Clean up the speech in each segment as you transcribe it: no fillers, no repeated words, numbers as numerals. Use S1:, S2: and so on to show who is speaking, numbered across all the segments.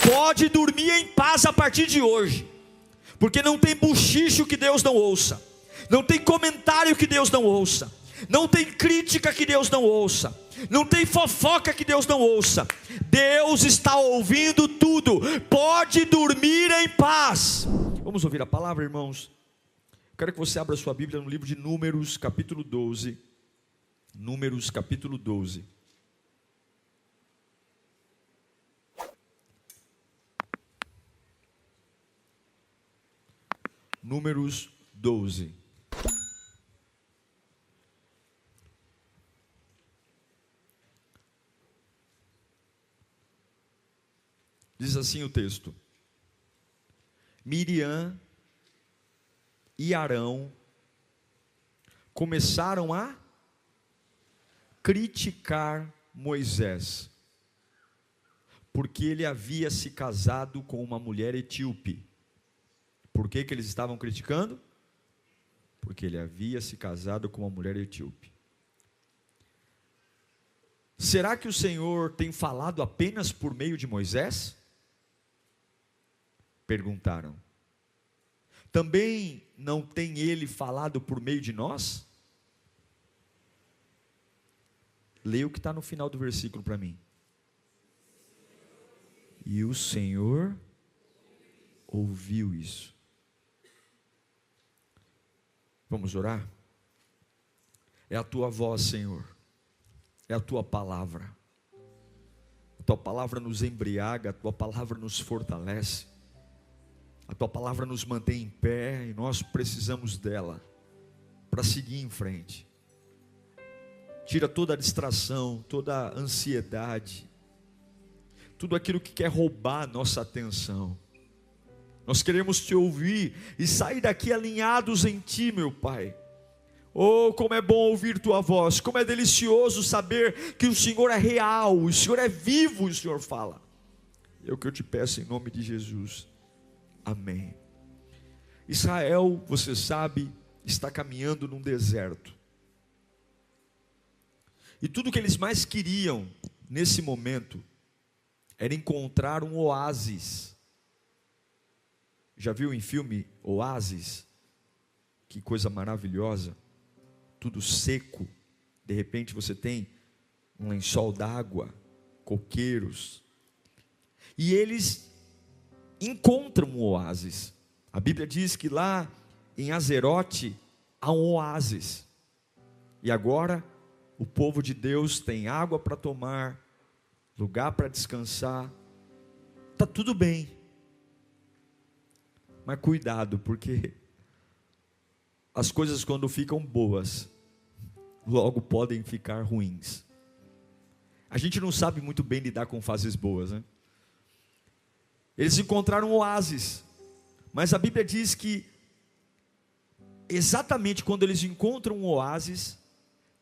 S1: pode dormir em paz a partir de hoje, porque não tem buchicho que Deus não ouça, não tem comentário que Deus não ouça, não tem crítica que Deus não ouça, não tem fofoca que Deus não ouça. Deus está ouvindo tudo. Pode dormir em paz. Vamos ouvir a palavra, irmãos? Quero que você abra sua Bíblia no livro de Números, capítulo 12. Números, capítulo 12. Números 12. Diz assim o texto: Miriam e Arão começaram a criticar Moisés, porque ele havia se casado com uma mulher etíope. Por que eles estavam criticando? Porque ele havia se casado com uma mulher etíope. Será que o Senhor tem falado apenas por meio de Moisés? Perguntaram. Também não tem ele falado por meio de nós? Leia o que está no final do versículo para mim. E o Senhor ouviu isso. Vamos orar? É a tua voz, Senhor, é a tua palavra. A tua palavra nos embriaga, a tua palavra nos fortalece, a tua palavra nos mantém em pé, e nós precisamos dela para seguir em frente. Tira toda a distração, toda a ansiedade, tudo aquilo que quer roubar a nossa atenção. Nós queremos te ouvir e sair daqui alinhados em ti, meu Pai. Oh, como é bom ouvir tua voz, como é delicioso saber que o Senhor é real, o Senhor é vivo, o Senhor fala. É o que eu te peço em nome de Jesus. Amém. Israel, você sabe, está caminhando num deserto. E tudo que eles mais queriam nesse momento era encontrar um oásis. Já viu em filme Oásis? Que coisa maravilhosa. Tudo seco. De repente você tem um lençol d'água, coqueiros. E eles encontram um oásis. A Bíblia diz que lá em Azerote há um oásis. E agora o povo de Deus tem água para tomar, lugar para descansar. Está tudo bem. Mas cuidado, porque as coisas quando ficam boas, logo podem ficar ruins. A gente não sabe muito bem lidar com fases boas, né? Eles encontraram um oásis, mas a Bíblia diz que exatamente quando eles encontram um oásis,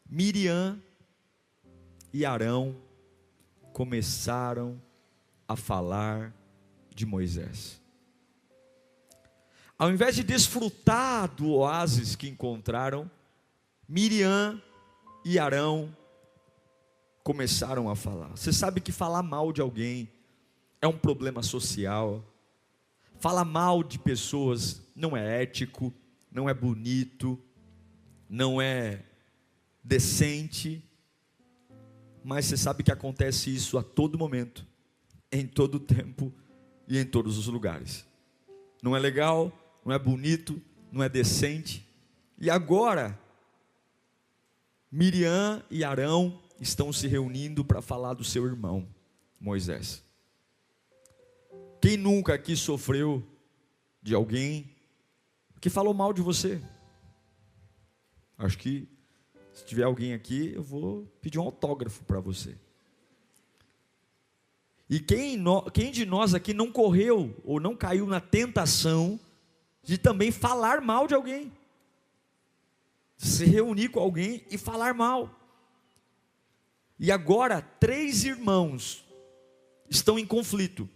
S1: Miriam e Arão começaram a falar de Moisés. Ao invés de desfrutar do oásis que encontraram, Miriam e Arão começaram a falar. Você sabe que falar mal de alguém é um problema social. Falar mal de pessoas não é ético, não é bonito, não é decente. Mas você sabe que acontece isso a todo momento, em todo tempo e em todos os lugares. Não é legal, não é bonito, não é decente. E agora, Miriam e Arão estão se reunindo para falar do seu irmão, Moisés. Quem nunca aqui sofreu de alguém que falou mal de você? Acho que se tiver alguém aqui, eu vou pedir um autógrafo para você. E quem de nós aqui não correu ou não caiu na tentação de também falar mal de alguém? Se reunir com alguém e falar mal. E agora 3 irmãos estão em conflito.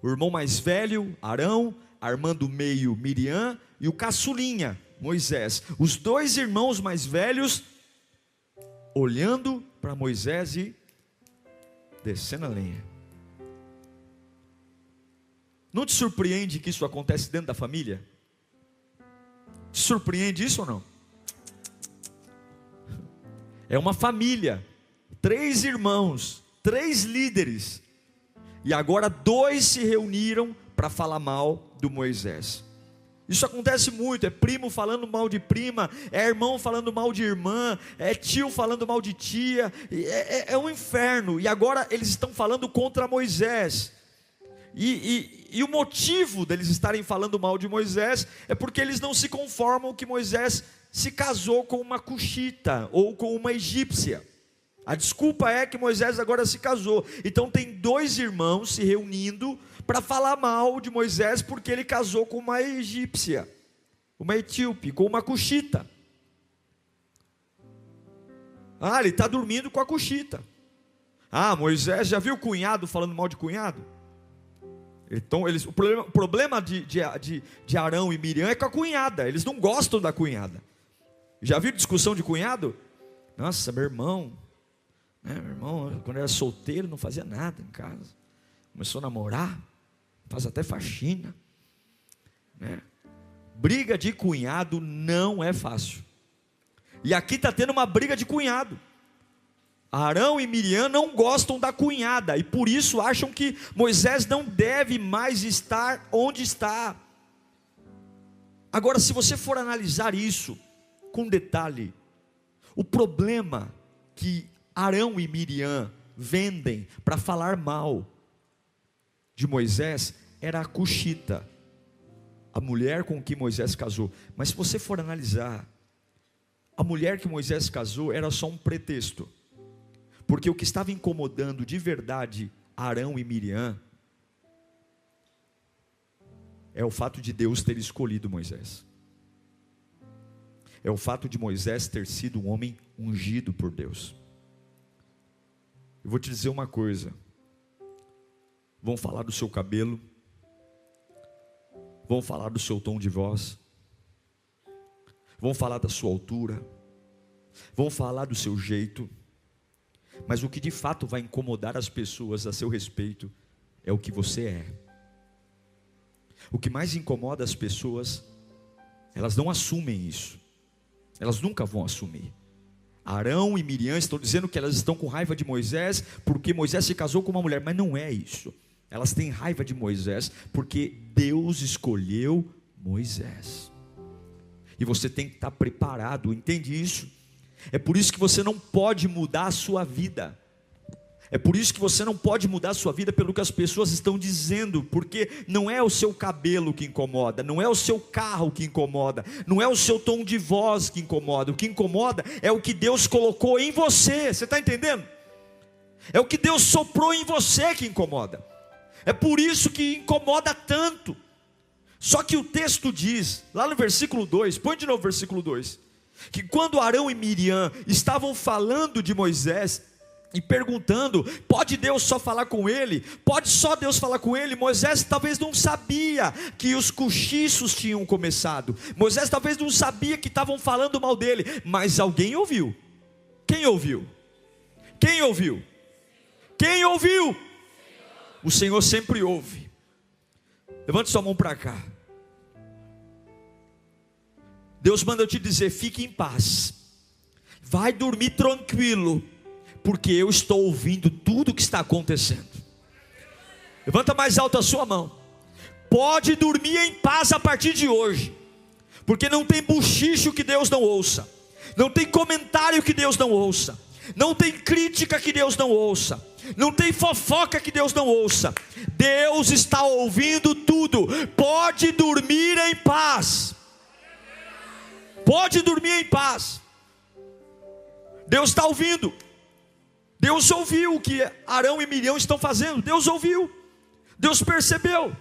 S1: O irmão mais velho, Arão, a irmã do meio, Miriam, e o caçulinha, Moisés. Os 2 irmãos mais velhos olhando para Moisés e descendo a lenha. Não te surpreende que isso acontece dentro da família? Te surpreende isso ou não? É uma família, 3 irmãos, 3 líderes, e agora 2 se reuniram para falar mal do Moisés. Isso acontece muito, é primo falando mal de prima, é irmão falando mal de irmã, é tio falando mal de tia, é um inferno. E agora eles estão falando contra Moisés, e o motivo deles estarem falando mal de Moisés, é porque eles não se conformam que Moisés se casou com uma cuxita, ou com uma egípcia. A desculpa é que Moisés agora se casou. Então tem 2 irmãos se reunindo para falar mal de Moisés, porque ele casou com uma egípcia, uma etíope, com uma cuxita. Ele está dormindo com a cuxita. Moisés, já viu o cunhado falando mal de cunhado? Então, o problema de Arão e Miriam é com a cunhada. Eles não gostam da cunhada. Já viu discussão de cunhado? Nossa, meu irmão, quando era solteiro, não fazia nada em casa. Começou a namorar, faz até faxina, né? Briga de cunhado não é fácil. E aqui está tendo uma briga de cunhado. Arão e Miriam não gostam da cunhada, e por isso acham que Moisés não deve mais estar onde está. Agora, se você for analisar isso com detalhe, o problema que Arão e Miriam vendem para falar mal de Moisés era a cuxita, a mulher com que Moisés casou. Mas se você for analisar, a mulher que Moisés casou era só um pretexto, porque o que estava incomodando de verdade Arão e Miriam é o fato de Deus ter escolhido Moisés, é o fato de Moisés ter sido um homem ungido por Deus. Eu vou te dizer uma coisa: vão falar do seu cabelo, vão falar do seu tom de voz, vão falar da sua altura, vão falar do seu jeito, mas o que de fato vai incomodar as pessoas a seu respeito é o que você é. O que mais incomoda as pessoas, elas não assumem isso, elas nunca vão assumir. Arão e Miriam estão dizendo que elas estão com raiva de Moisés porque Moisés se casou com uma mulher, mas não é isso. Elas têm raiva de Moisés porque Deus escolheu Moisés, e você tem que estar preparado, entende isso? É por isso que você não pode mudar a sua vida. É por isso que você não pode mudar a sua vida pelo que as pessoas estão dizendo, porque não é o seu cabelo que incomoda, não é o seu carro que incomoda, não é o seu tom de voz que incomoda. O que incomoda é o que Deus colocou em você. Você está entendendo? É o que Deus soprou em você que incomoda. É por isso que incomoda tanto. Só que o texto diz, lá no versículo 2, põe de novo o versículo 2, que quando Arão e Miriam estavam falando de Moisés e perguntando, pode Deus só falar com ele? Pode só Deus falar com ele? Moisés talvez não sabia que os cochichos tinham começado. Moisés talvez não sabia que estavam falando mal dele. Mas alguém ouviu. Quem ouviu? Quem ouviu? Quem ouviu? O Senhor sempre ouve. Levante sua mão para cá. Deus manda eu te dizer, fique em paz, vai dormir tranquilo, porque eu estou ouvindo tudo o que está acontecendo. Levanta mais alto a sua mão. Pode dormir em paz a partir de hoje, porque não tem bochicho que Deus não ouça, não tem comentário que Deus não ouça, não tem crítica que Deus não ouça, não tem fofoca que Deus não ouça. Deus está ouvindo tudo. Pode dormir em paz. Pode dormir em paz. Deus está ouvindo. Deus ouviu o que Arão e Miriam estão fazendo. Deus ouviu. Deus percebeu.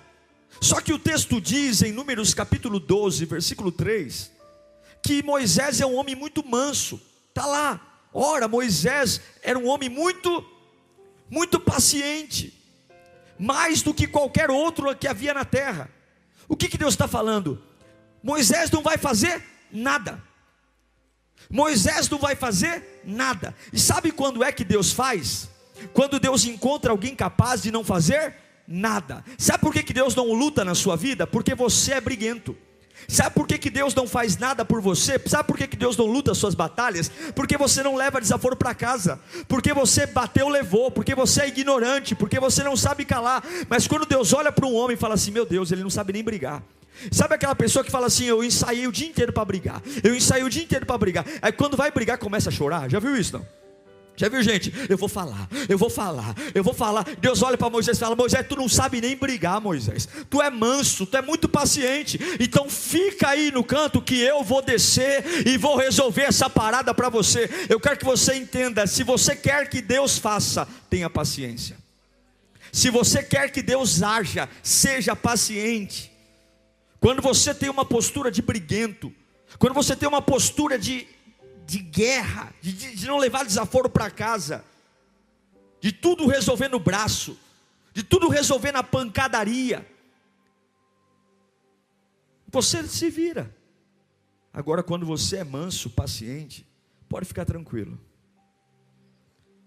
S1: Só que o texto diz em Números capítulo 12, versículo 3, que Moisés é um homem muito manso. Está lá. Ora, Moisés era um homem muito paciente, mais do que qualquer outro que havia na terra. O que Deus está falando? Moisés não vai fazer nada. Moisés não vai fazer nada. E sabe quando é que Deus faz? Quando Deus encontra alguém capaz de não fazer nada. Sabe por que Deus não luta na sua vida? Porque você é briguento. Sabe por que Deus não faz nada por você? Sabe por que Deus não luta as suas batalhas? Porque você não leva desaforo para casa, porque você bateu, levou, porque você é ignorante, porque você não sabe calar. Mas quando Deus olha para um homem e fala assim: meu Deus, ele não sabe nem brigar. Sabe aquela pessoa que fala assim: eu ensaiei o dia inteiro para brigar, eu ensaiei o dia inteiro para brigar. Aí quando vai brigar começa a chorar. Já viu isso não? Já viu gente? Eu vou falar. Deus olha para Moisés e fala: Moisés, tu não sabe nem brigar, Moisés. Tu é manso, tu é muito paciente. Então fica aí no canto que eu vou descer e vou resolver essa parada para você. Eu quero que você entenda: se você quer que Deus faça, tenha paciência. Se você quer que Deus haja, seja paciente. Quando você tem uma postura de briguento, quando você tem uma postura de guerra, de não levar desaforo para casa, de tudo resolver no braço, de tudo resolver na pancadaria, você se vira. Agora quando você é manso, paciente, pode ficar tranquilo,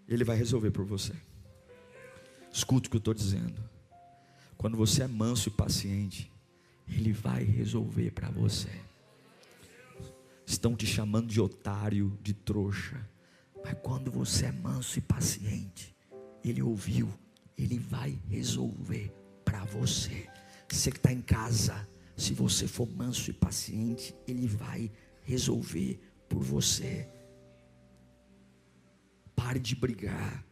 S1: Ele vai resolver por você. Escuta o que eu estou dizendo. Quando você é manso e paciente, Ele vai resolver para você. Estão te chamando de otário, de trouxa, mas quando você é manso e paciente, Ele ouviu, Ele vai resolver para você. Você que está em casa, se você for manso e paciente, Ele vai resolver por você. Pare de brigar.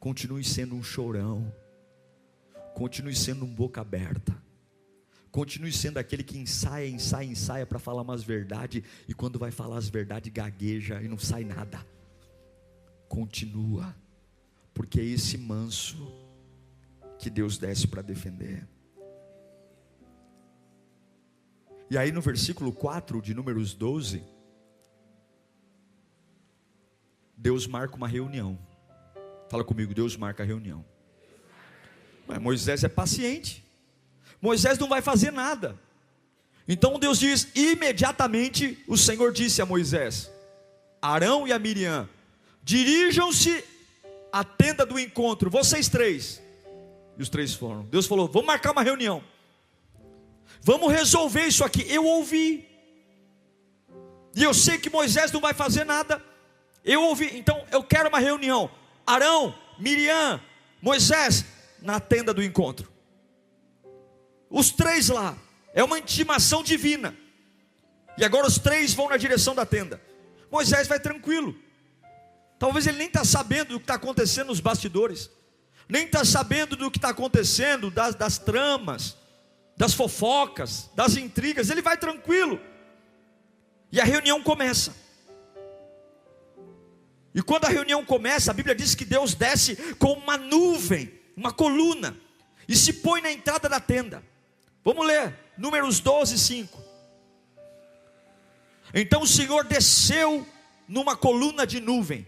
S1: Continue sendo um chorão. Continue sendo um boca aberta. Continue sendo aquele que ensaia para falar umas verdades, e quando vai falar as verdades gagueja e não sai nada. Continua, porque é esse manso que Deus desce para defender. E aí no versículo 4 de Números 12, Deus marca uma reunião. Fala comigo: Deus marca a reunião. Mas Moisés é paciente, Moisés não vai fazer nada. Então Deus diz: imediatamente o Senhor disse a Moisés, Arão e a Miriam: dirijam-se à tenda do encontro, vocês três. E os três foram. Deus falou: vamos marcar uma reunião, vamos resolver isso aqui. Eu ouvi, e eu sei que Moisés não vai fazer nada. Eu ouvi, então eu quero uma reunião. Arão, Miriam, Moisés, na tenda do encontro. Os três lá, é uma intimação divina. E agora os três vão na direção da tenda. Moisés vai tranquilo. Talvez ele nem está sabendo do que está acontecendo nos bastidores, nem está sabendo do que está acontecendo, das tramas, das fofocas, das intrigas. Ele vai tranquilo. E a reunião começa. E quando a reunião começa, a Bíblia diz que Deus desce com uma nuvem, uma coluna, e se põe na entrada da tenda. Vamos ler, Números 12, 5. Então o Senhor desceu numa coluna de nuvem,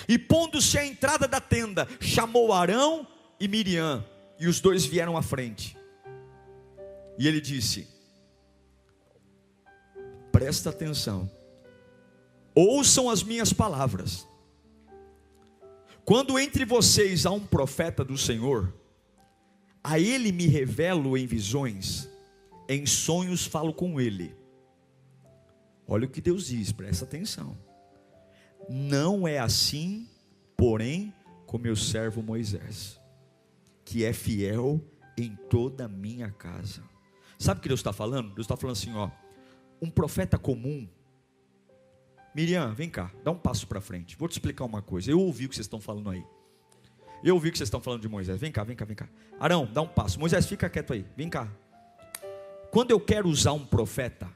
S1: e pondo-se à entrada da tenda, chamou Arão e Miriam, e os dois vieram à frente. E ele disse: presta atenção, ouçam as minhas palavras. Quando entre vocês há um profeta do Senhor, a ele me revelo em visões, em sonhos falo com ele. Olha o que Deus diz, presta atenção. Não é assim, porém, com meu servo Moisés, que é fiel em toda a minha casa. Sabe o que Deus está falando? Deus está falando assim, ó, um profeta comum. Miriam, vem cá, dá um passo para frente. Vou te explicar uma coisa. Eu ouvi o que vocês estão falando aí. Eu ouvi o que vocês estão falando de Moisés. Vem cá. Arão, dá um passo. Moisés, fica quieto aí. Vem cá. Quando eu quero usar um profeta,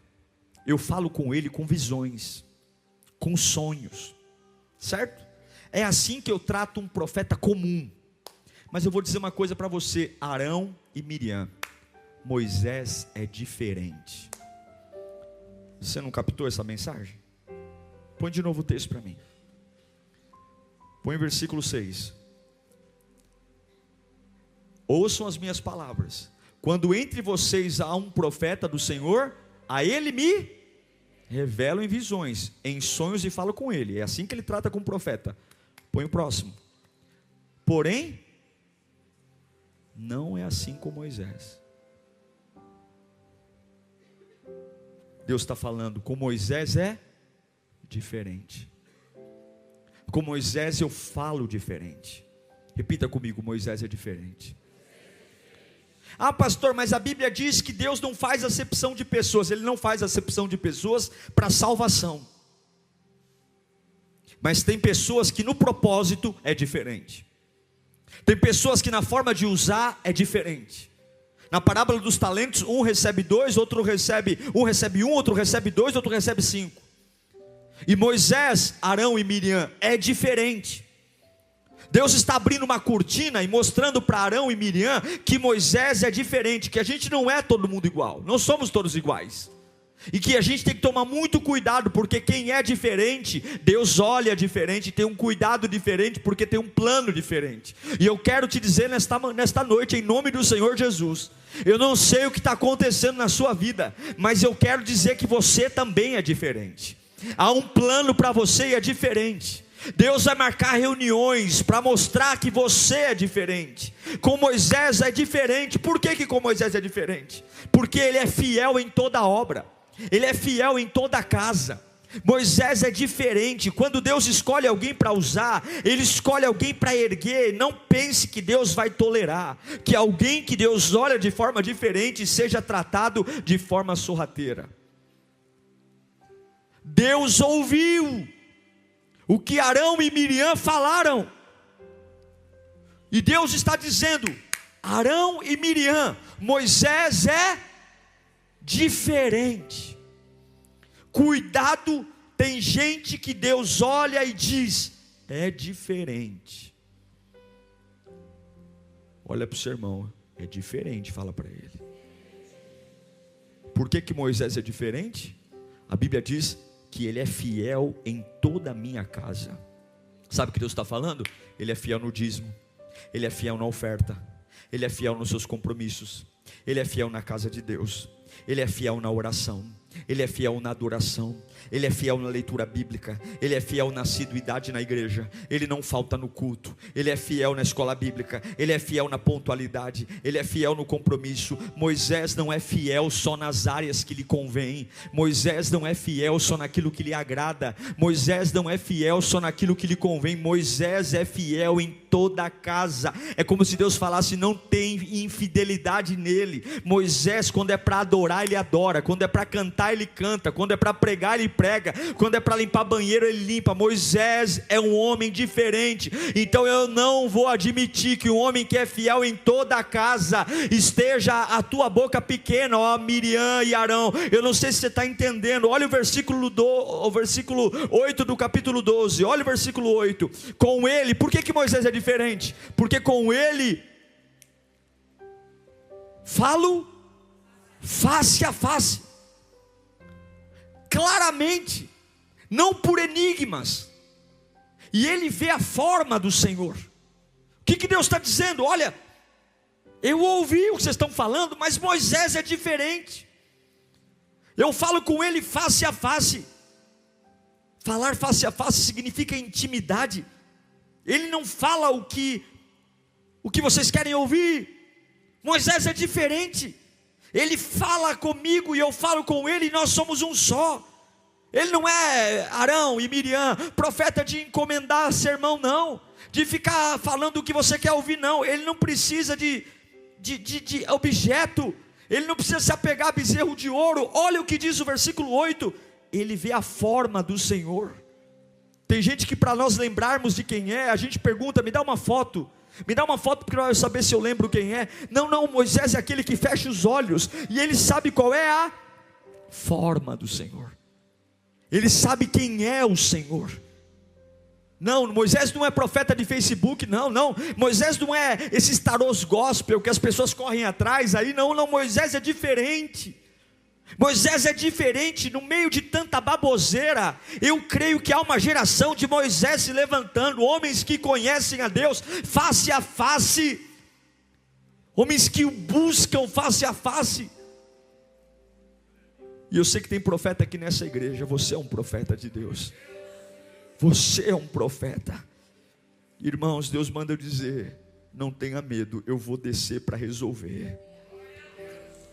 S1: eu falo com ele com visões, com sonhos, certo? É assim que eu trato um profeta comum. Mas eu vou dizer uma coisa para você, Arão e Miriam: Moisés é diferente. Você não captou essa mensagem? Põe de novo o texto para mim. Põe o versículo 6. Ouçam as minhas palavras. Quando entre vocês há um profeta do Senhor, a ele me revelo em visões, em sonhos e falo com ele. É assim que ele trata com o profeta. Põe o próximo. Porém, não é assim com Moisés. Deus está falando, com Moisés é diferente. Com Moisés eu falo diferente. Repita comigo, Moisés é diferente. Ah, pastor, mas a Bíblia diz que Deus não faz acepção de pessoas. Ele não faz acepção de pessoas para salvação. Mas tem pessoas que no propósito é diferente. Tem pessoas que na forma de usar é diferente. Na parábola dos talentos, um recebe 2, outro recebe 1, outro recebe 2, outro recebe 5. E Moisés, Arão e Miriam é diferente. Deus está abrindo uma cortina e mostrando para Arão e Miriam que Moisés é diferente, que a gente não é todo mundo igual, não somos todos iguais. E que a gente tem que tomar muito cuidado, porque quem é diferente, Deus olha diferente, tem um cuidado diferente, porque tem um plano diferente. E eu quero te dizer nesta noite, em nome do Senhor Jesus, eu não sei o que está acontecendo na sua vida, mas eu quero dizer que você também é diferente. Há um plano para você e é diferente. Deus vai marcar reuniões para mostrar que você é diferente. Com Moisés é diferente. Por que com Moisés é diferente? Porque ele é fiel em toda obra, ele é fiel em toda casa. Moisés é diferente. Quando Deus escolhe alguém para usar, Ele escolhe alguém para erguer. Não pense que Deus vai tolerar que alguém que Deus olha de forma diferente seja tratado de forma sorrateira. Deus ouviu o que Arão e Miriam falaram, e Deus está dizendo: Arão e Miriam, Moisés é diferente. Cuidado, tem gente que Deus olha e diz: é diferente. Olha para o seu irmão, é diferente, fala para ele. Por que Moisés é diferente? A Bíblia diz que ele é fiel em toda a minha casa. Sabe o que Deus está falando? Ele é fiel no dízimo, ele é fiel na oferta, ele é fiel nos seus compromissos, ele é fiel na casa de Deus, ele é fiel na oração, ele é fiel na adoração, ele é fiel na leitura bíblica, ele é fiel na assiduidade na igreja, ele não falta no culto, ele é fiel na escola bíblica, ele é fiel na pontualidade, ele é fiel no compromisso. Moisés não é fiel só nas áreas que lhe convém, Moisés não é fiel só naquilo que lhe agrada, Moisés não é fiel só naquilo que lhe convém, Moisés é fiel em toda a casa. É como se Deus falasse: não tem infidelidade nele. Moisés, quando é para adorar, ele adora, quando é para cantar, ele canta, quando é para pregar, ele prega, quando é para limpar banheiro, ele limpa. Moisés é um homem diferente. Então eu não vou admitir que um homem que é fiel em toda a casa esteja a tua boca pequena, ó Miriam e Arão. Eu não sei se você está entendendo. Olha o versículo 8 do capítulo 12. Olha o versículo 8. Com ele, por que Moisés é diferente? Porque com ele falo face a face, claramente, não por enigmas, e ele vê a forma do Senhor. O que Deus está dizendo? Olha, eu ouvi o que vocês estão falando, mas Moisés é diferente. Eu falo com ele face a face. Falar face a face significa intimidade. Ele não fala o que vocês querem ouvir. Moisés é diferente. Ele fala comigo e eu falo com ele, e nós somos um só. Ele não é Arão e Miriam, profeta de encomendar sermão, não, de ficar falando o que você quer ouvir, não. Ele não precisa de objeto, ele não precisa se apegar a bezerro de ouro. Olha o que diz o versículo 8: ele vê a forma do Senhor. Tem gente que, para nós lembrarmos de quem é, a gente pergunta: me dá uma foto, porque eu saber se eu lembro quem é. Não, Moisés é aquele que fecha os olhos, e ele sabe qual é a forma do Senhor, ele sabe quem é o Senhor. Não, Moisés não é profeta de Facebook, não, Moisés não é esses tarôs gospel que as pessoas correm atrás aí, não, Moisés é diferente. Moisés é diferente. No meio de tanta baboseira, eu creio que há uma geração de Moisés se levantando, homens que conhecem a Deus face a face, homens que o buscam face a face. E eu sei que tem profeta aqui nessa igreja. Você é um profeta de Deus, você é um profeta. Irmãos, Deus manda eu dizer: não tenha medo, eu vou descer para resolver.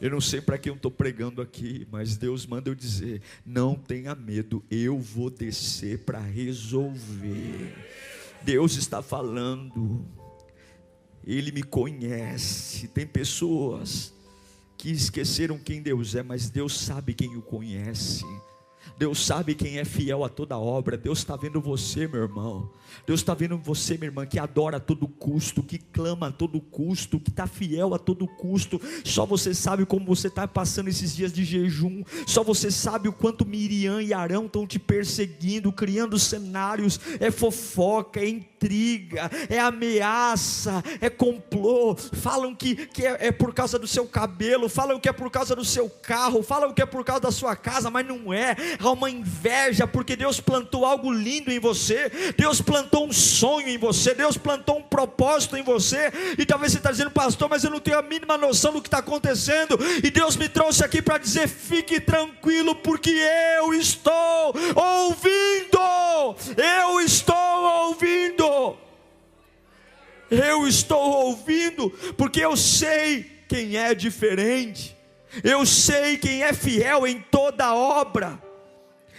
S1: Eu não sei para quem eu estou pregando aqui, mas Deus manda eu dizer: não tenha medo, eu vou descer para resolver. Deus está falando, Ele me conhece. Tem pessoas que esqueceram quem Deus é, mas Deus sabe quem o conhece. Deus sabe quem é fiel a toda obra. Deus está vendo você, meu irmão. Deus está vendo você, minha irmã, que adora a todo custo, que clama a todo custo, que está fiel a todo custo. Só você sabe como você está passando esses dias de jejum. Só você sabe o quanto Miriam e Arão estão te perseguindo, criando cenários. É fofoca, é intriga, é ameaça, é complô. Falam que é por causa do seu cabelo, falam que é por causa do seu carro, falam que é por causa da sua casa, mas não é. Há uma inveja, porque Deus plantou algo lindo em você. Deus plantou um sonho em você. Deus plantou um propósito em você. E talvez você está dizendo: pastor, mas eu não tenho a mínima noção do que está acontecendo. E Deus me trouxe aqui para dizer: fique tranquilo, porque eu estou ouvindo. Eu estou ouvindo. Eu estou ouvindo, porque eu sei quem é diferente. Eu sei quem é fiel em toda obra.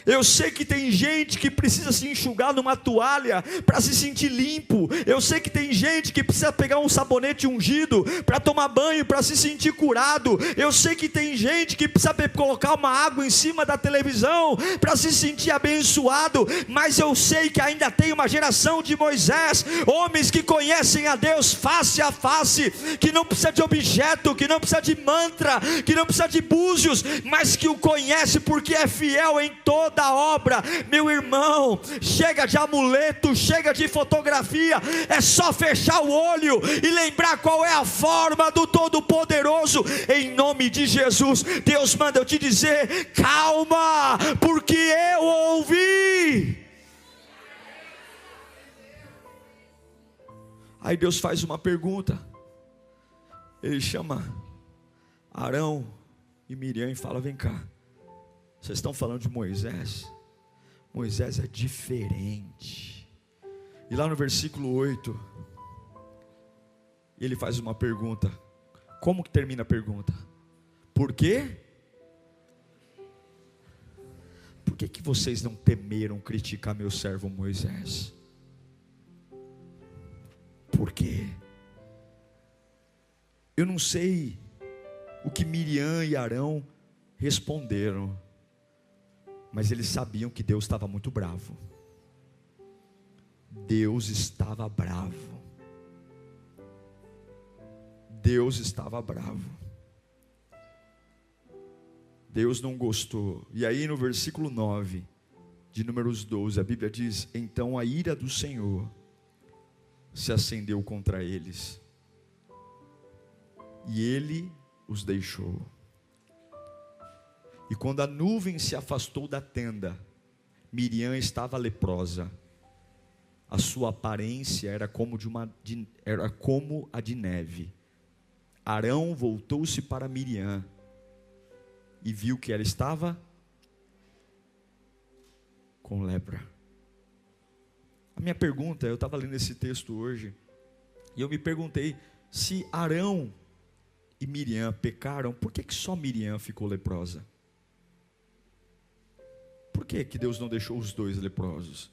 S1: Eu sei que tem gente que precisa se enxugar numa toalha para se sentir limpo. Eu sei que tem gente que precisa pegar um sabonete ungido para tomar banho, para se sentir curado. Eu sei que tem gente que precisa colocar uma água em cima da televisão para se sentir abençoado. Mas eu sei que ainda tem uma geração de Moisés, homens que conhecem a Deus face a face, que não precisa de objeto, que não precisa de mantra, que não precisa de búzios, mas que o conhece porque é fiel em toda da obra. Meu irmão, chega de amuleto, chega de fotografia. É só fechar o olho e lembrar qual é a forma do Todo-Poderoso. Em nome de Jesus, Deus manda eu te dizer: calma, porque eu ouvi. Aí Deus faz uma pergunta. Ele chama Arão e Miriam e fala: vem cá, vocês estão falando de Moisés? Moisés é diferente. E lá no versículo 8, ele faz uma pergunta. Como que termina a pergunta? Por quê? Por que vocês não temeram criticar meu servo Moisés? Por quê? Eu não sei o que Miriam e Arão responderam, mas eles sabiam que Deus estava muito bravo. Deus estava bravo. Deus estava bravo. Deus não gostou. E aí no versículo 9 de Números 12, a Bíblia diz: então a ira do Senhor se acendeu contra eles, e ele os deixou. E quando a nuvem se afastou da tenda, Miriam estava leprosa. A sua aparência era como a de neve. Arão voltou-se para Miriam e viu que ela estava com lepra. A minha pergunta, eu estava lendo esse texto hoje, e eu me perguntei: se Arão e Miriam pecaram, por que só Miriam ficou leprosa? Por que Deus não deixou os dois leprosos?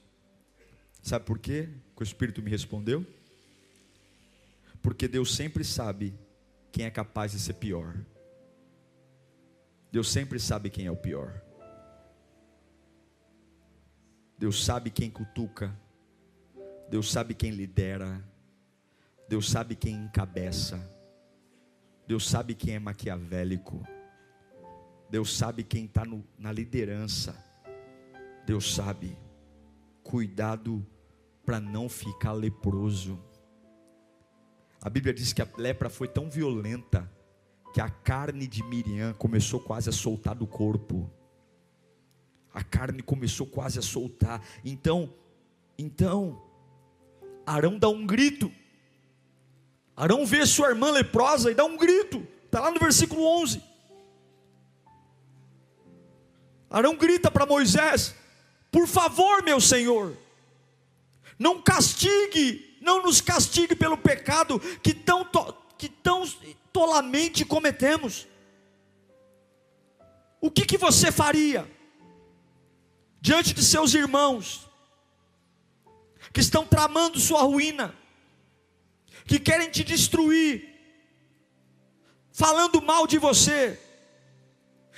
S1: Sabe por quê? Que o Espírito me respondeu? Porque Deus sempre sabe quem é capaz de ser pior. Deus sempre sabe quem é o pior. Deus sabe quem cutuca. Deus sabe quem lidera. Deus sabe quem encabeça. Deus sabe quem é maquiavélico. Deus sabe quem está na liderança. Deus sabe. Cuidado para não ficar leproso. A Bíblia diz que a lepra foi tão violenta que a carne de Miriam começou quase a soltar do corpo. A carne começou quase a soltar. Então, Arão dá um grito. Arão vê sua irmã leprosa e dá um grito. Está lá no versículo 11. Arão grita para Moisés: por favor, meu senhor, não castigue não nos castigue pelo pecado que tão tolamente cometemos. O que você faria diante de seus irmãos que estão tramando sua ruína, que querem te destruir, falando mal de você,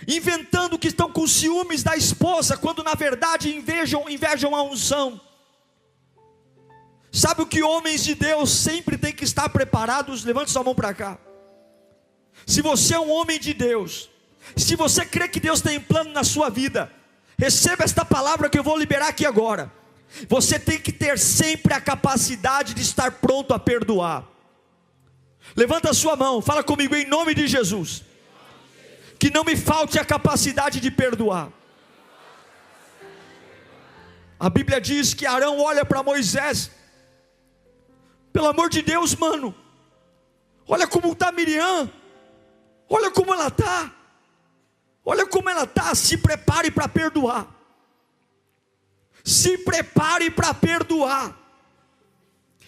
S1: inventando que estão com ciúmes da esposa, quando na verdade invejam a unção? Sabe o que homens de Deus sempre têm que estar preparados? Levante sua mão para cá. Se você é um homem de Deus, se você crê que Deus tem plano na sua vida, receba esta palavra que eu vou liberar aqui agora. Você tem que ter sempre a capacidade de estar pronto a perdoar. Levanta a sua mão, fala comigo em nome de Jesus. Que não me falte a capacidade de perdoar. A Bíblia diz que Arão olha para Moisés. Pelo amor de Deus, mano, olha como está Miriam, olha como ela está, olha como ela está. Se prepare para perdoar, se prepare para perdoar,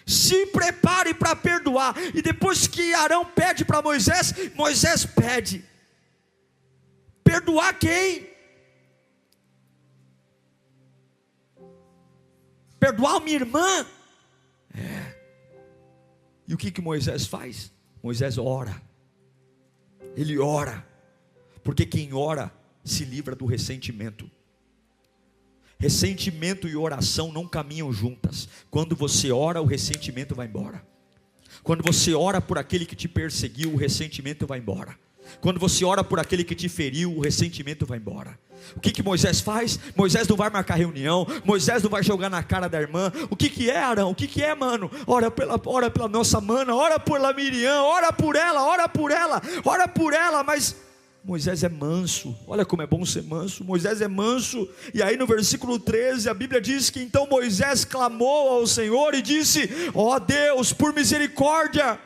S1: se prepare para perdoar. E depois que Arão pede para Moisés, Moisés pede: perdoar quem? Perdoar minha irmã? E o que Moisés faz? Moisés ora. Ele ora, porque quem ora se livra do ressentimento. Ressentimento e oração não caminham juntas. Quando você ora, o ressentimento vai embora. Quando você ora por aquele que te perseguiu, o ressentimento vai embora. Quando você ora por aquele que te feriu, o ressentimento vai embora. O que Moisés faz? Moisés não vai marcar reunião, Moisés não vai jogar na cara da irmã. O que é, Arão? O que é, mano? Ora pela nossa mana, ora pela Miriam, ora por ela. Mas Moisés é manso. Olha como é bom ser manso. Moisés é manso. E aí no versículo 13 a Bíblia diz que então Moisés clamou ao Senhor e disse: ó Deus, por misericórdia,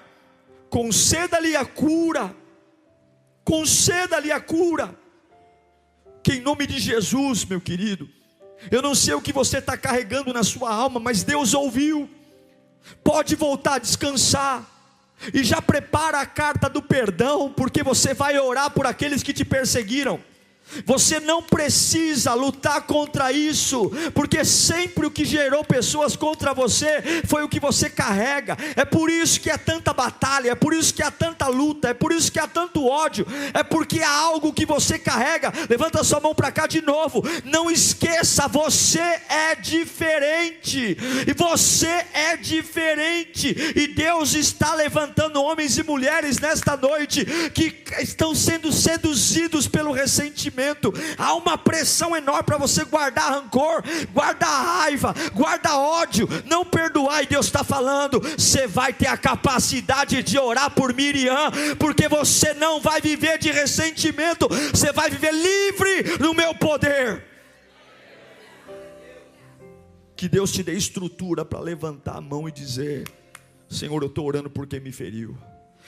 S1: conceda-lhe a cura. Conceda-lhe a cura. Que em nome de Jesus, meu querido, eu não sei o que você está carregando na sua alma, mas Deus ouviu. Pode voltar a descansar. E já prepara a carta do perdão, porque você vai orar por aqueles que te perseguiram. Você não precisa lutar contra isso, porque sempre o que gerou pessoas contra você foi o que você carrega. É por isso que há tanta batalha, é por isso que há tanta luta, é por isso que há tanto ódio, é porque há algo que você carrega. Levanta sua mão para cá de novo. Não esqueça, você é diferente, e você é diferente, e Deus está levantando homens e mulheres nesta noite que estão sendo seduzidos pelo ressentimento. Há uma pressão enorme para você guardar rancor, guardar raiva, guardar ódio, não perdoar. E Deus está falando: você vai ter a capacidade de orar por Miriam, porque você não vai viver de ressentimento, você vai viver livre no meu poder. Que Deus te dê estrutura para levantar a mão e dizer: Senhor, eu estou orando por quem me feriu.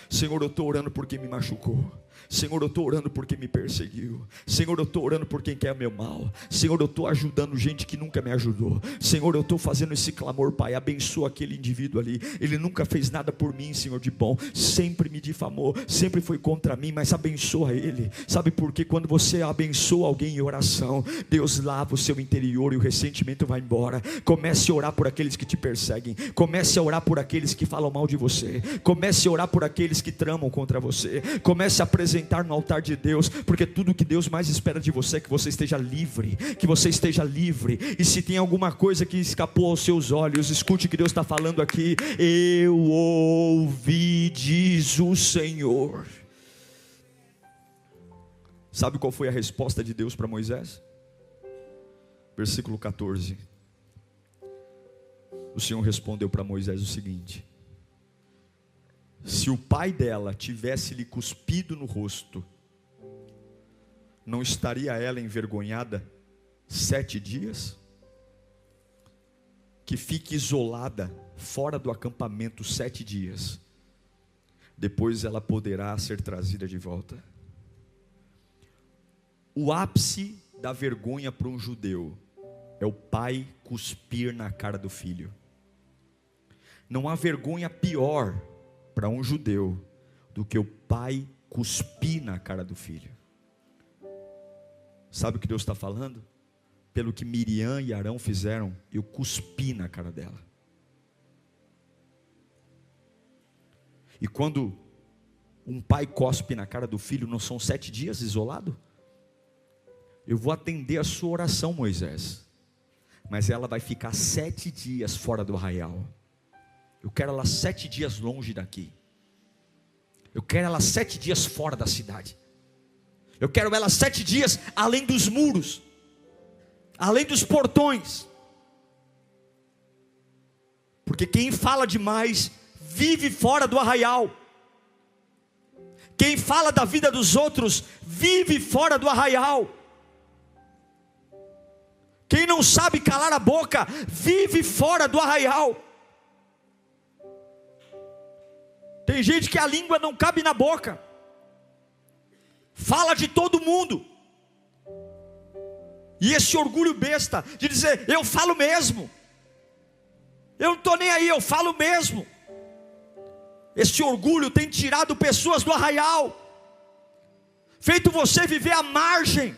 S1: Senhor, eu estou orando por quem me machucou. Senhor, eu estou orando por quem me perseguiu. Senhor, eu estou orando por quem quer meu mal. Senhor, eu estou ajudando gente que nunca me ajudou. Senhor, eu estou fazendo esse clamor, Pai, abençoa aquele indivíduo ali. Ele nunca fez nada por mim, Senhor, de bom. Sempre me difamou, sempre foi contra mim, mas abençoa ele. Sabe por quê? Quando você abençoa alguém em oração, Deus lava o seu interior e o ressentimento vai embora. Comece a orar por aqueles que te perseguem. Comece a orar por aqueles que falam mal de você. Comece a orar por aqueles que tramam contra você. Comece a apresentar no altar de Deus, porque tudo que Deus mais espera de você é que você esteja livre, que você esteja livre. E se tem alguma coisa que escapou aos seus olhos, escute o que Deus está falando aqui: eu ouvi, diz o Senhor. Sabe qual foi a resposta de Deus para Moisés? Versículo 14. O Senhor respondeu para Moisés o seguinte: se o pai dela tivesse lhe cuspido no rosto, não estaria ela envergonhada 7 dias? Que fique isolada fora do acampamento 7 dias, depois ela poderá ser trazida de volta. O ápice da vergonha para um judeu é o pai cuspir na cara do filho. Não há vergonha pior para um judeu do que o pai cuspir na cara do filho. Sabe o que Deus está falando? Pelo que Miriam e Arão fizeram, eu cuspi na cara dela. E quando um pai cospe na cara do filho, não são 7 dias isolado? Eu vou atender a sua oração, Moisés, mas ela vai ficar 7 dias fora do arraial. Eu quero ela 7 dias longe daqui. Eu quero ela 7 dias fora da cidade. Eu quero ela 7 dias além dos muros, além dos portões. Porque quem fala demais vive fora do arraial. Quem fala da vida dos outros vive fora do arraial. Quem não sabe calar a boca vive fora do arraial. Tem gente que a língua não cabe na boca, fala de todo mundo, e esse orgulho besta de dizer, eu falo mesmo, eu não estou nem aí, eu falo mesmo. Esse orgulho tem tirado pessoas do arraial, feito você viver à margem.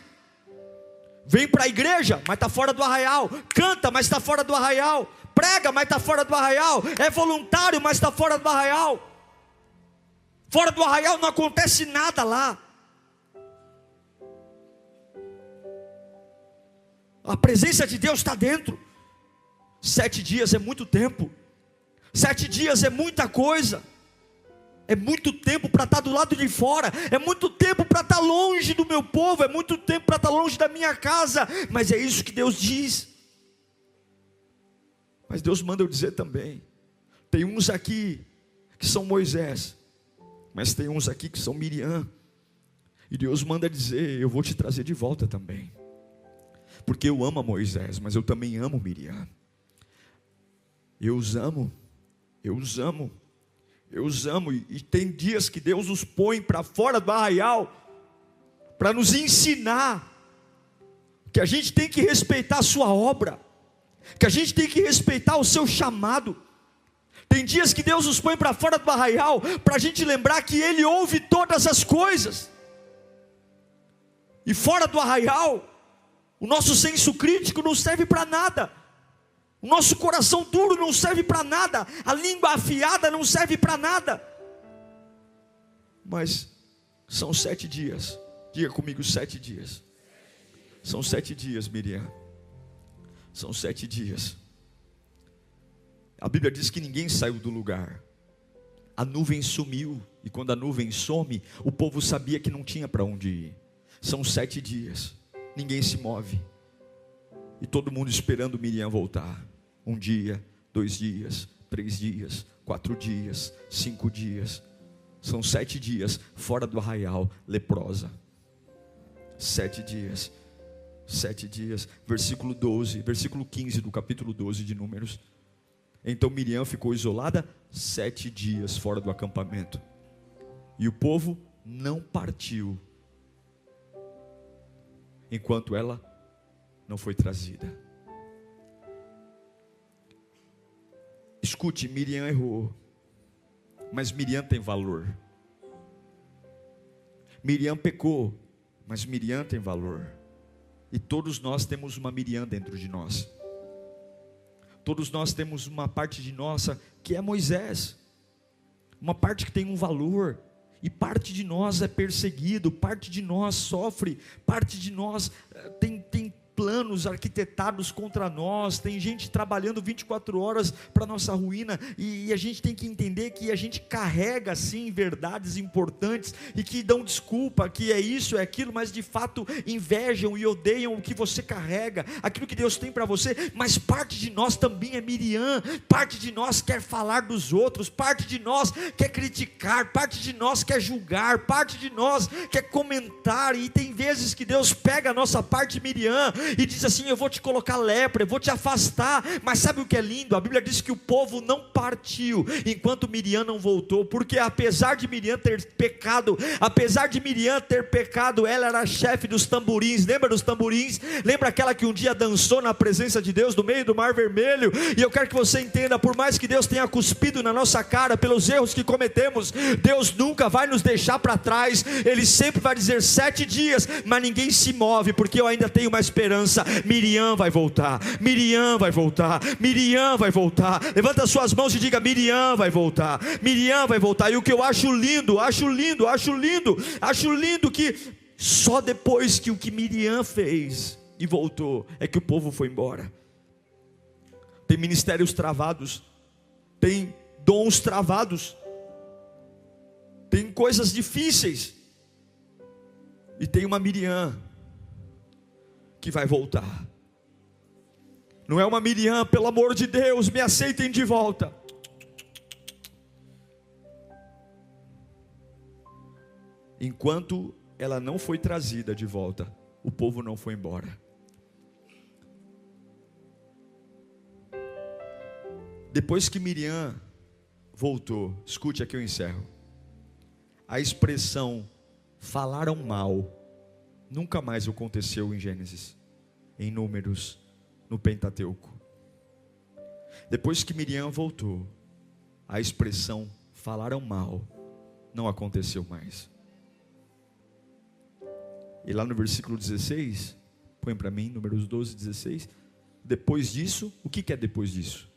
S1: Vem para a igreja, mas está fora do arraial. Canta, mas está fora do arraial. Prega, mas está fora do arraial. É voluntário, mas está fora do arraial. Fora do arraial não acontece nada lá. A presença de Deus está dentro. 7 dias é muito tempo. 7 dias é muita coisa. É muito tempo para estar do lado de fora. É muito tempo para estar longe do meu povo. É muito tempo para estar longe da minha casa. Mas é isso que Deus diz. Mas Deus manda eu dizer também. Tem uns aqui que são Moisés, mas tem uns aqui que são Miriam. E Deus manda dizer, eu vou te trazer de volta também. Porque eu amo a Moisés, mas eu também amo Miriam. Eu os amo. Eu os amo. Eu os amo, e tem dias que Deus os põe para fora do arraial, para nos ensinar, que a gente tem que respeitar a sua obra, que a gente tem que respeitar o seu chamado. Tem dias que Deus nos põe para fora do arraial, para a gente lembrar que Ele ouve todas as coisas. E fora do arraial, o nosso senso crítico não serve para nada. O nosso coração duro não serve para nada. A língua afiada não serve para nada. Mas são 7 dias. Diga comigo, 7 dias. São 7 dias, Miriam. São 7 dias. A Bíblia diz que ninguém saiu do lugar. A nuvem sumiu. E quando a nuvem some, o povo sabia que não tinha para onde ir. São 7 dias. Ninguém se move. E todo mundo esperando Miriam voltar. 1 dia, 2 dias, 3 dias, 4 dias, 5 dias. São 7 dias fora do arraial, leprosa. 7 dias. 7 dias. Versículo 12, versículo 15 do capítulo 12 de Números. Então Miriam ficou isolada 7 dias fora do acampamento. E o povo não partiu enquanto ela não foi trazida. Escute, Miriam errou, mas Miriam tem valor. Miriam pecou, mas Miriam tem valor. E todos nós temos uma Miriam dentro de nós. Todos nós temos uma parte de nossa que é Moisés. Uma parte que tem um valor. E parte de nós é perseguido, parte de nós sofre, parte de nós tem planos arquitetados contra nós, tem gente trabalhando 24 horas para nossa ruína, e a gente tem que entender que a gente carrega sim verdades importantes, e que dão desculpa, que é isso, é aquilo, mas de fato invejam e odeiam o que você carrega, aquilo que Deus tem para você. Mas parte de nós também é Miriam, parte de nós quer falar dos outros, parte de nós quer criticar, parte de nós quer julgar, parte de nós quer comentar, e tem vezes que Deus pega a nossa parte Miriam, e diz assim: eu vou te colocar lepra, eu vou te afastar. Mas sabe o que é lindo? A Bíblia diz que o povo não partiu enquanto Miriam não voltou, porque apesar de Miriam ter pecado, ela era a chefe dos tamborins. Lembra dos tamborins? Lembra aquela que um dia dançou na presença de Deus no meio do Mar Vermelho? E eu quero que você entenda, por mais que Deus tenha cuspido na nossa cara pelos erros que cometemos, Deus nunca vai nos deixar para trás. Ele sempre vai dizer 7 dias, mas ninguém se move, porque eu ainda tenho uma esperança. Miriam vai voltar, Miriam vai voltar, Miriam vai voltar. Levanta suas mãos e diga: Miriam vai voltar, Miriam vai voltar. E o que eu acho lindo que só depois que o que Miriam fez e voltou, é que o povo foi embora. Tem ministérios travados, tem dons travados, tem coisas difíceis, e tem uma Miriam que vai voltar. Não é uma Miriam: pelo amor de Deus, me aceitem de volta. Enquanto ela não foi trazida de volta, o povo não foi embora. Depois que Miriam voltou, escute, aqui eu encerro. A expressão falaram mal nunca mais aconteceu em Gênesis, em Números, no Pentateuco. Depois que Miriam voltou, a expressão falaram mal não aconteceu mais. E lá no versículo 16, põe para mim, Números 12, 16. Depois disso, o que é depois disso?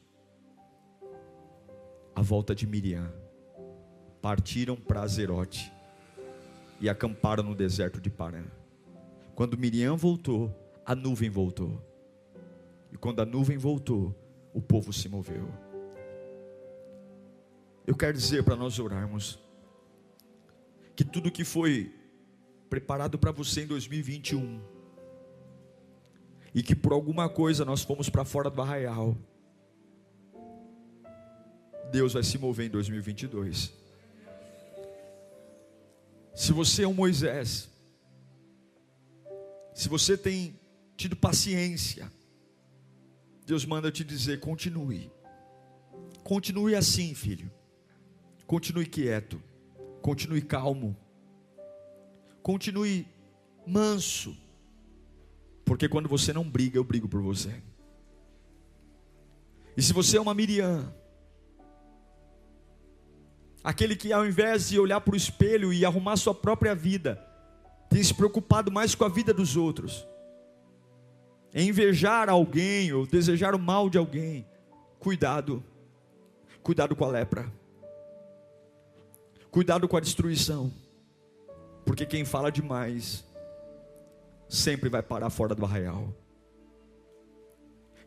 S1: A volta de Miriam. Partiram para Azerote e acamparam no deserto de Parã. Quando Miriam voltou, a nuvem voltou. E quando a nuvem voltou, o povo se moveu. Eu quero dizer para nós orarmos, que tudo que foi preparado para você em 2021, e que por alguma coisa nós fomos para fora do arraial, Deus vai se mover em 2022. Se você é um Moisés, se você tem tido paciência, Deus manda te dizer: continue assim, filho, continue quieto, continue calmo, continue manso, porque quando você não briga, eu brigo por você. E se você é uma Miriam, aquele que ao invés de olhar para o espelho e arrumar sua própria vida, tem se preocupado mais com a vida dos outros, em invejar alguém ou desejar o mal de alguém, cuidado com a lepra, cuidado com a destruição, porque quem fala demais sempre vai parar fora do arraial.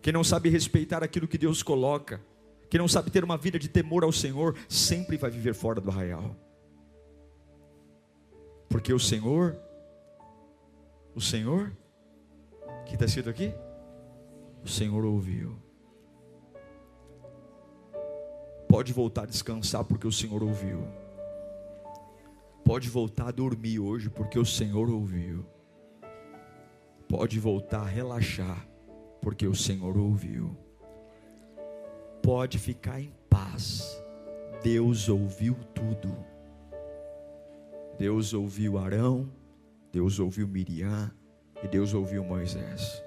S1: Quem não sabe respeitar aquilo que Deus coloca, quem não sabe ter uma vida de temor ao Senhor, sempre vai viver fora do arraial. Porque o Senhor, o que está escrito aqui? O Senhor ouviu. Pode voltar a descansar, porque o Senhor ouviu. Pode voltar a dormir hoje, porque o Senhor ouviu. Pode voltar a relaxar, porque o Senhor ouviu. Pode ficar em paz, Deus ouviu tudo. Deus ouviu Arão, Deus ouviu Miriam e Deus ouviu Moisés.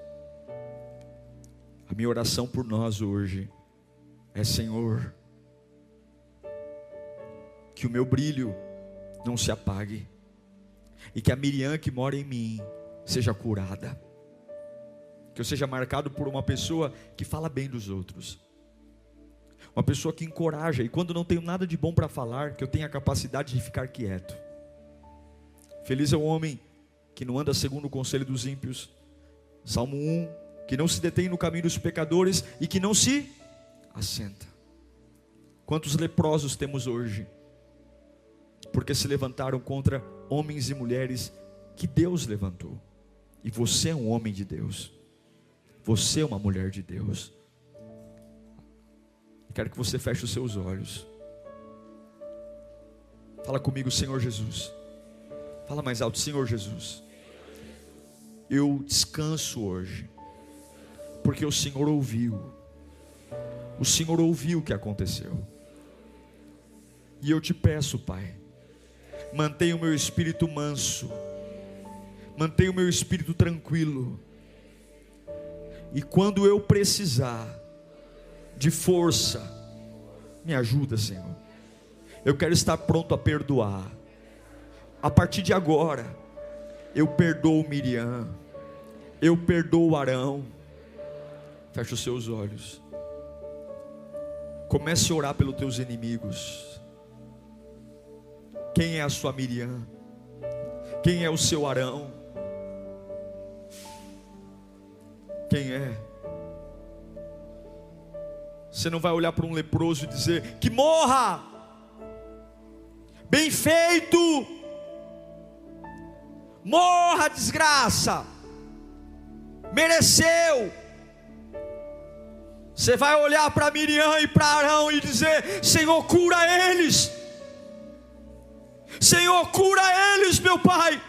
S1: A minha oração por nós hoje é: Senhor, que o meu brilho não se apague, e que a Miriam que mora em mim seja curada, que eu seja marcado por uma pessoa que fala bem dos outros, uma pessoa que encoraja, e quando não tenho nada de bom para falar, que eu tenha a capacidade de ficar quieto. Feliz é o homem que não anda segundo o conselho dos ímpios, Salmo 1, que não se detém no caminho dos pecadores e que não se assenta. Quantos leprosos temos hoje, porque se levantaram contra homens e mulheres que Deus levantou. E você é um homem de Deus, você é uma mulher de Deus. Quero que você feche os seus olhos. Fala comigo: Senhor Jesus. Fala mais alto: Senhor Jesus, eu descanso hoje, porque o Senhor ouviu. O Senhor ouviu o que aconteceu. E eu te peço, Pai, mantenha o meu espírito manso, mantenha o meu espírito tranquilo. E quando eu precisar de força, me ajuda, Senhor. Eu quero estar pronto a perdoar. A partir de agora, eu perdoo Miriam, eu perdoo Arão. Feche os seus olhos. Comece a orar pelos teus inimigos. Quem é a sua Miriam? Quem é o seu Arão? Quem é? Você não vai olhar para um leproso e dizer: que morra, bem feito, morra, desgraça, mereceu. Você vai olhar para Miriam e para Arão e dizer: Senhor, cura eles, Senhor, cura eles, meu Pai.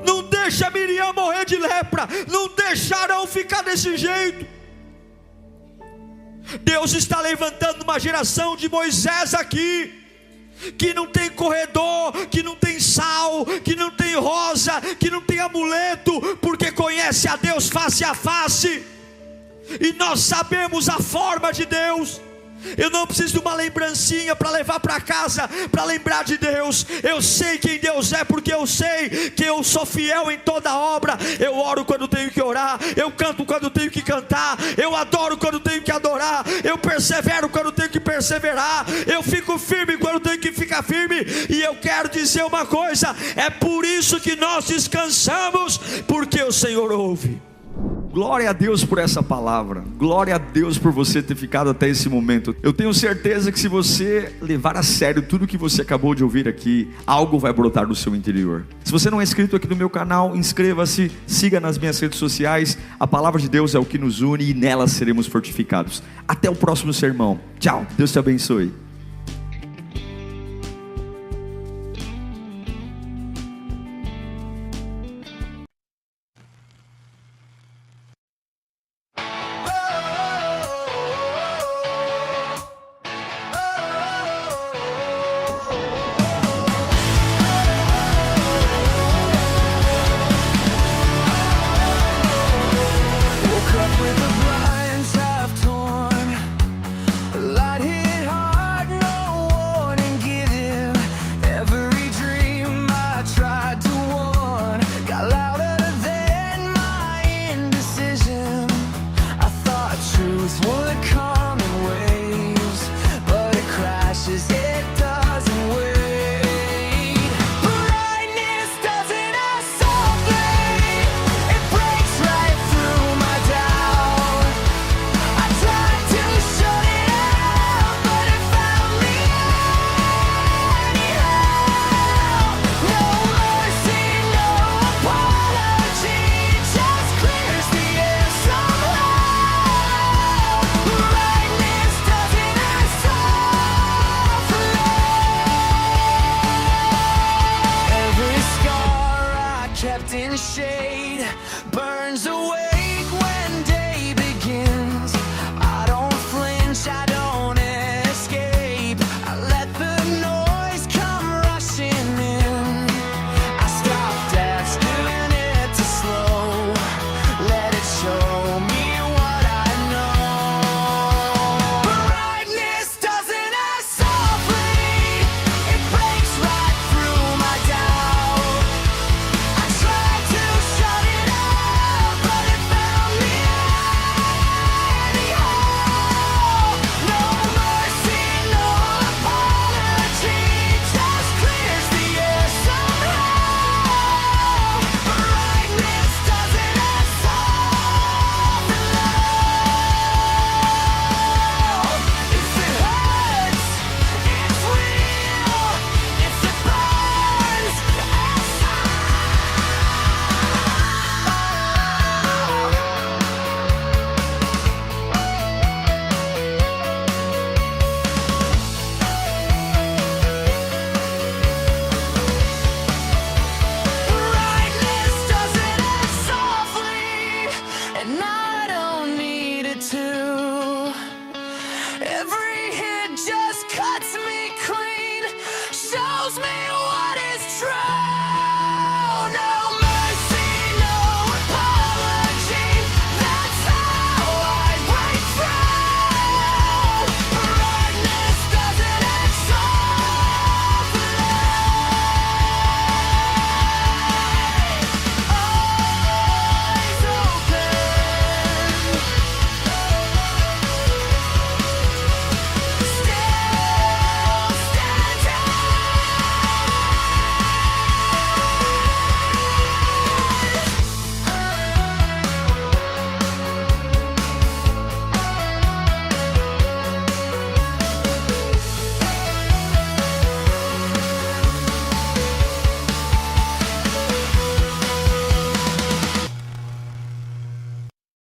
S1: Não deixa Miriam morrer de lepra, não deixa Arão ficar desse jeito. Deus está levantando uma geração de Moisés aqui, que não tem corredor, que não tem sal, que não tem rosa, que não tem amuleto, porque conhece a Deus face a face. E nós sabemos a forma de Deus. Eu não preciso de uma lembrancinha para levar para casa, para lembrar de Deus. Eu sei quem Deus é, porque eu sei que eu sou fiel em toda obra. Eu oro quando tenho que orar, eu canto quando tenho que cantar, eu adoro quando tenho que adorar, eu persevero quando tenho que perseverar, eu fico firme quando tenho que ficar firme. E eu quero dizer uma coisa: é por isso que nós descansamos, porque o Senhor ouve. Glória a Deus por essa palavra. Glória a Deus por você ter ficado até esse momento. Eu tenho certeza que se você levar a sério tudo que você acabou de ouvir aqui, algo vai brotar no seu interior. Se você não é inscrito aqui no meu canal, inscreva-se, siga nas minhas redes sociais. A palavra de Deus é o que nos une e nela seremos fortificados. Até o próximo sermão. Tchau, Deus te abençoe.